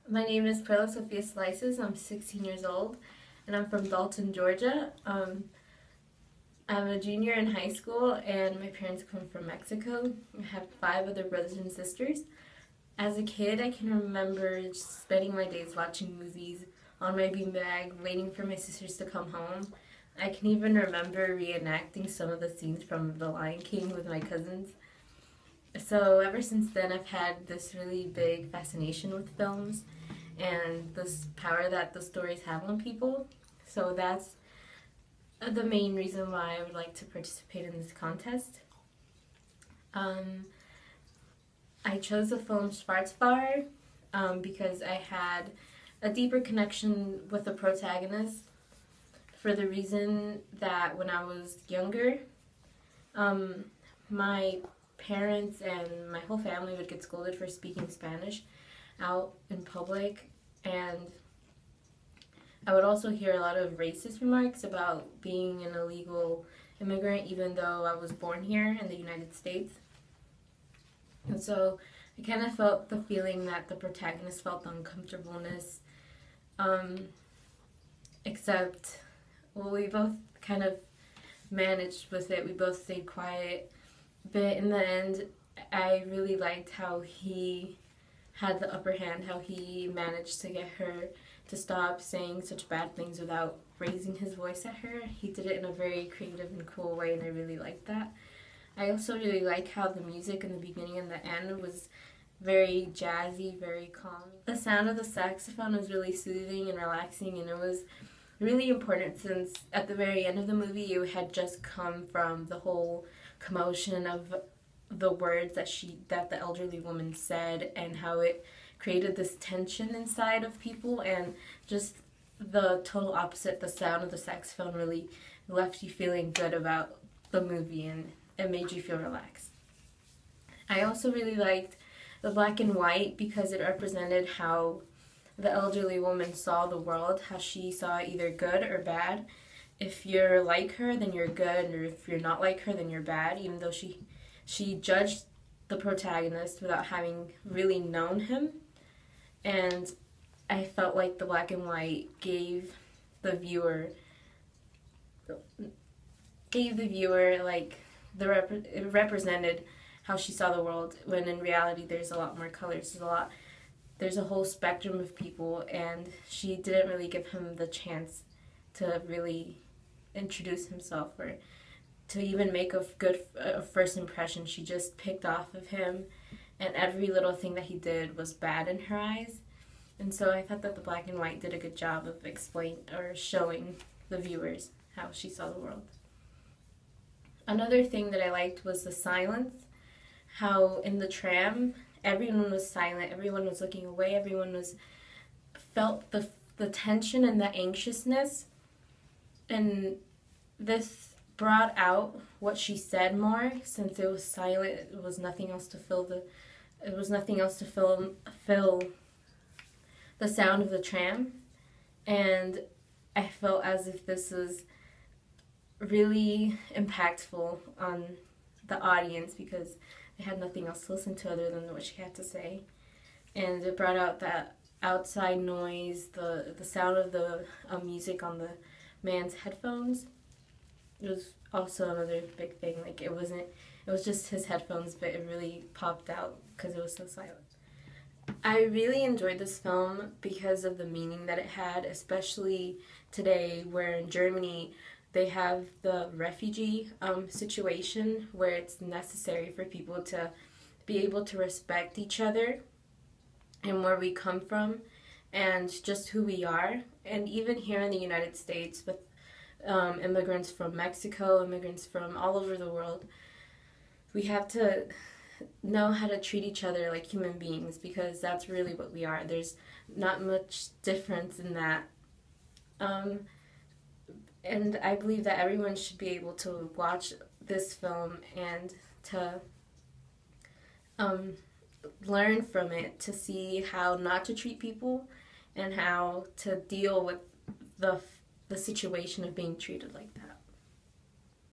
My name is Perla Sofia Slices. I'm 16 years old, and I'm from Dalton, Georgia. I'm a junior in high school, and my parents come from Mexico. I have 5 other brothers and sisters. As a kid, I can remember just spending my days watching movies on my beanbag, waiting for my sisters to come home. I can even remember reenacting some of the scenes from The Lion King with my cousins. So ever since then, I've had this really big fascination with films and this power that the stories have on people. So that's the main reason why I would like to participate in this contest. Um, I chose the film Schwarzfahrer because I had a deeper connection with the protagonist for the reason that when I was younger, my parents and my whole family would get scolded for speaking Spanish out in public, and I would also hear a lot of racist remarks about being an illegal immigrant even though I was born here in the United States. And so I kind of felt the feeling that the protagonist felt the uncomfortableness, um, except, well, we both kind of managed with it. We both stayed quiet. But in the end, I really liked how he had the upper hand, how he managed to get her to stop saying such bad things without raising his voice at her. He did it in a very creative and cool way, and I really liked that. I also really like how the music in the beginning and the end was very jazzy, very calm. The sound of the saxophone was really soothing and relaxing, and it was really important since at the very end of the movie you had just come from the whole commotion of the words that the elderly woman said and how it created this tension inside of people, and just the total opposite, the sound of the saxophone really left you feeling good about the movie and it made you feel relaxed. I also really liked the black and white because it represented how the elderly woman saw the world, how she saw either good or bad. If you're like her, then you're good, or if you're not like her, then you're bad, even though she judged the protagonist without having really known him. And I felt like the black and white gave the viewer like it represented how she saw the world, when in reality there's a lot more colors. There's a whole spectrum of people, and she didn't really give him the chance to really introduce himself or to even make a good first impression. She just picked off of him, and every little thing that he did was bad in her eyes. And so I thought that the black and white did a good job of showing the viewers how she saw the world. Another thing that I liked was the silence, how in the tram everyone was silent, everyone was looking away, felt the tension and the anxiousness, and this brought out what she said more since it was silent. It was nothing else to fill the sound of the tram, and I felt as if this was really impactful on the audience because they had nothing else to listen to other than what she had to say. And it brought out that outside noise, the sound of the music on the man's headphones. It was also another big thing. Like it was just his headphones, but it really popped out because it was so silent. I really enjoyed this film because of the meaning that it had, especially today where in Germany they have the refugee situation where it's necessary for people to be able to respect each other and where we come from and just who we are. And even here in the United States with immigrants from Mexico, immigrants from all over the world, we have to know how to treat each other like human beings because that's really what we are. There's not much difference in that. And I believe that everyone should be able to watch this film and to learn from it, to see how not to treat people and how to deal with the situation of being treated like that.